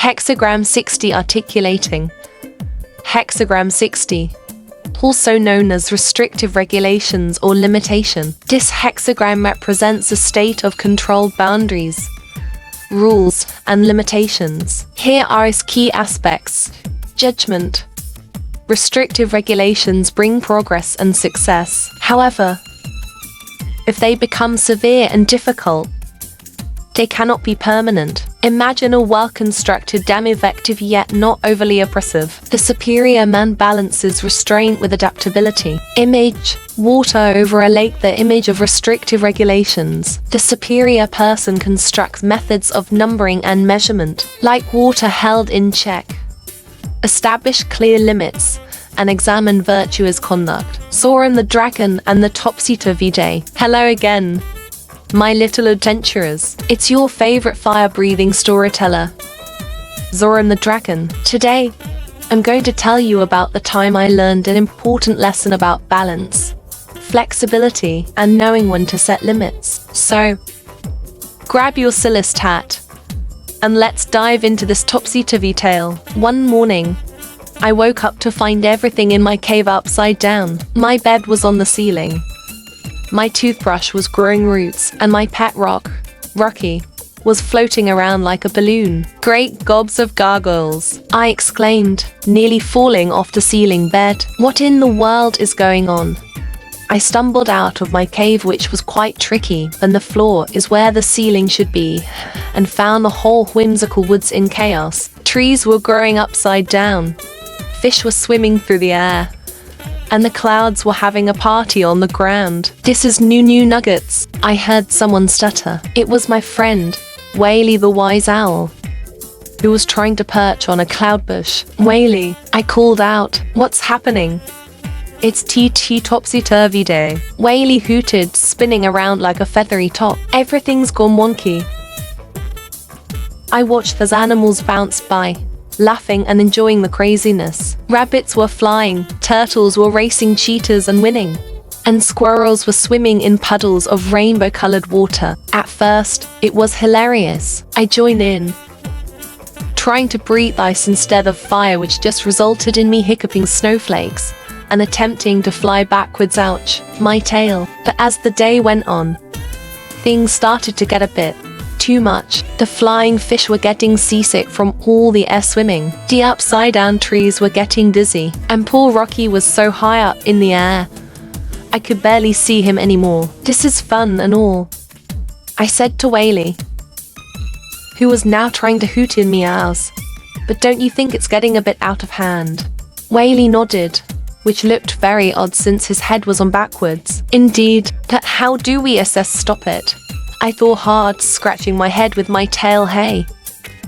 Hexagram 60 articulating. Hexagram 60, also known as restrictive regulations or limitation. This hexagram represents a state of controlled boundaries, rules, and limitations. Here are its key aspects. Judgment. Restrictive regulations bring progress and success. However, if they become severe and difficult, they cannot be permanent. Imagine a well-constructed dam effective yet not overly oppressive. The superior man balances restraint with adaptability. Image: water over a lake. The image of restrictive regulations. The superior person constructs methods of numbering and measurement, like water held in check. Establish clear limits and examine virtuous conduct. Zoran the Dragon and the Topsy-Turvy. Hello again, my little adventurers. It's your favorite fire-breathing storyteller, Zoran the Dragon. Today, I'm going to tell you about the time I learned an important lesson about balance, flexibility, and knowing when to set limits. So, grab your Celeste hat, and let's dive into this topsy-turvy tale. One morning, I woke up to find everything in my cave upside down. My bed was on the ceiling. My toothbrush was growing roots, and my pet rock, Rocky, was floating around like a balloon. Great gobs of gargoyles, I exclaimed, nearly falling off the ceiling bed. What in the world is going on? I stumbled out of my cave, which was quite tricky, and the floor is where the ceiling should be, and found the whole whimsical woods in chaos. Trees were growing upside down, fish were swimming through the air, and the clouds were having a party on the ground. This is new nuggets, I heard someone stutter. It was my friend, Whaley the wise owl, who was trying to perch on a cloud bush. Whaley, I called out, what's happening? It's TT Topsy-Turvy Day. Whaley hooted, spinning around like a feathery top. Everything's gone wonky. I watched as animals bounced by, laughing and enjoying the craziness. Rabbits were flying, turtles were racing cheetahs and winning, and squirrels were swimming in puddles of rainbow-colored water. At first, it was hilarious. I joined in, trying to breathe ice instead of fire, which just resulted in me hiccuping snowflakes and attempting to fly backwards. Ouch, my tail. But as the day went on, things started to get a bit too much. The flying fish were getting seasick from all the air swimming. The upside-down trees were getting dizzy. And poor Rocky was so high up in the air, I could barely see him anymore. This is fun and all, I said to Whaley, who was now trying to hoot in meows. But don't you think it's getting a bit out of hand? Whaley nodded, which looked very odd since his head was on backwards. Indeed, but how do we stop it? I thought hard, scratching my head with my tail. Hey,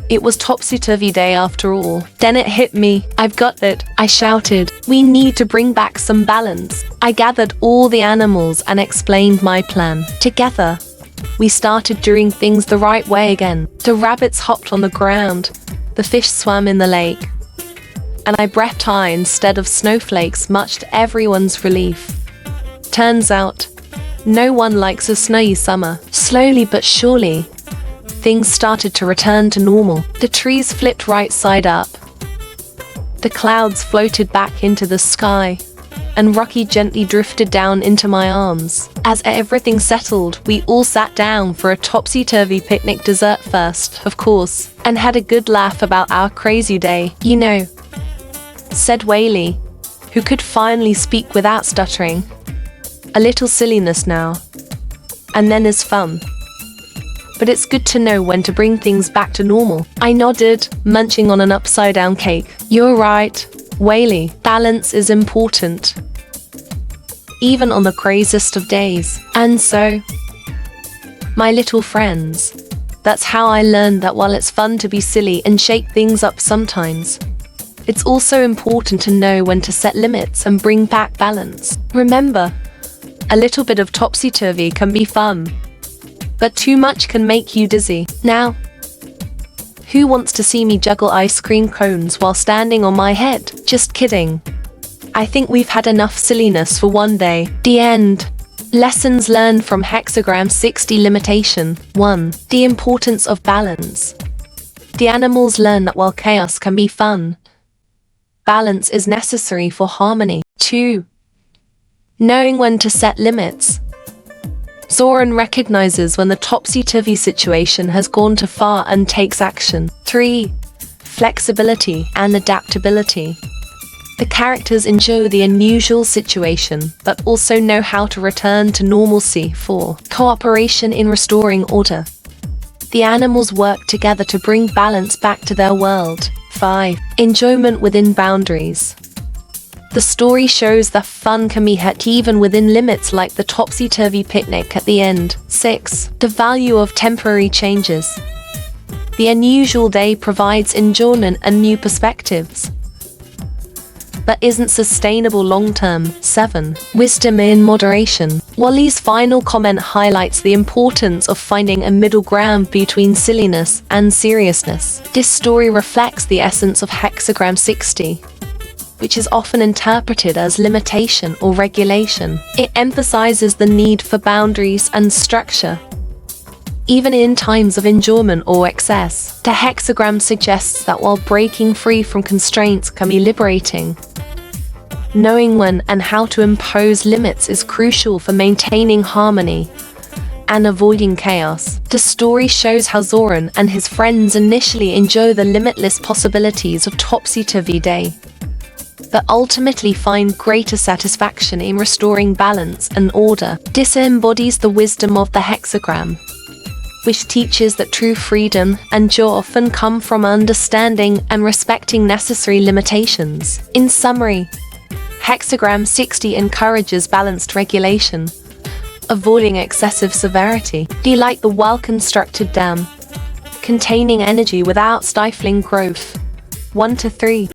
it was Topsy-Turvy Day after all. Then it hit me. I've got it, I shouted. We need to bring back some balance. I gathered all the animals and explained my plan. Together, we started doing things the right way again. The rabbits hopped on the ground, the fish swam in the lake, and I breathed high instead of snowflakes, much to everyone's relief. Turns out, no one likes a snowy summer. Slowly but surely, things started to return to normal. The trees flipped right side up. The clouds floated back into the sky, and Rocky gently drifted down into my arms. As everything settled, we all sat down for a topsy-turvy picnic, dessert first, of course, and had a good laugh about our crazy day. You know, said Whaley, who could finally speak without stuttering. A little silliness now and then is fun, but it's good to know when to bring things back to normal. I nodded, munching on an upside-down cake. You're right, Whaley. Balance is important, even on the craziest of days. And so, my little friends, that's how I learned that while it's fun to be silly and shake things up sometimes, it's also important to know when to set limits and bring back balance. Remember, a little bit of topsy-turvy can be fun, but too much can make you dizzy. Now, who wants to see me juggle ice cream cones while standing on my head? Just kidding. I think we've had enough silliness for one day. The end. Lessons learned from Hexagram 60 limitation. 1. The importance of balance. The animals learn that while chaos can be fun, balance is necessary for harmony. 2. Knowing when to set limits. Zoran recognizes when the topsy-turvy situation has gone too far and takes action. 3. Flexibility and adaptability. The characters enjoy the unusual situation, but also know how to return to normalcy. 4. Cooperation in restoring order. The animals work together to bring balance back to their world. 5. Enjoyment within boundaries. The story shows that fun can be had even within limits, like the topsy-turvy picnic at the end. 6. The value of temporary changes. The unusual day provides enjoyment and new perspectives, but isn't sustainable long-term. 7. Wisdom in moderation. Wally's final comment highlights the importance of finding a middle ground between silliness and seriousness. This story reflects the essence of Hexagram 60, which is often interpreted as limitation or regulation. It emphasizes the need for boundaries and structure, even in times of enjoyment or excess. The hexagram suggests that while breaking free from constraints can be liberating, knowing when and how to impose limits is crucial for maintaining harmony and avoiding chaos. The story shows how Zoran and his friends initially enjoy the limitless possibilities of topsy-turvy day, but ultimately find greater satisfaction in restoring balance and order. This embodies the wisdom of the hexagram, which teaches that true freedom and joy often come from understanding and respecting necessary limitations. In summary, Hexagram 60 encourages balanced regulation, avoiding excessive severity. Be like the well-constructed dam, containing energy without stifling growth. 1 to 3.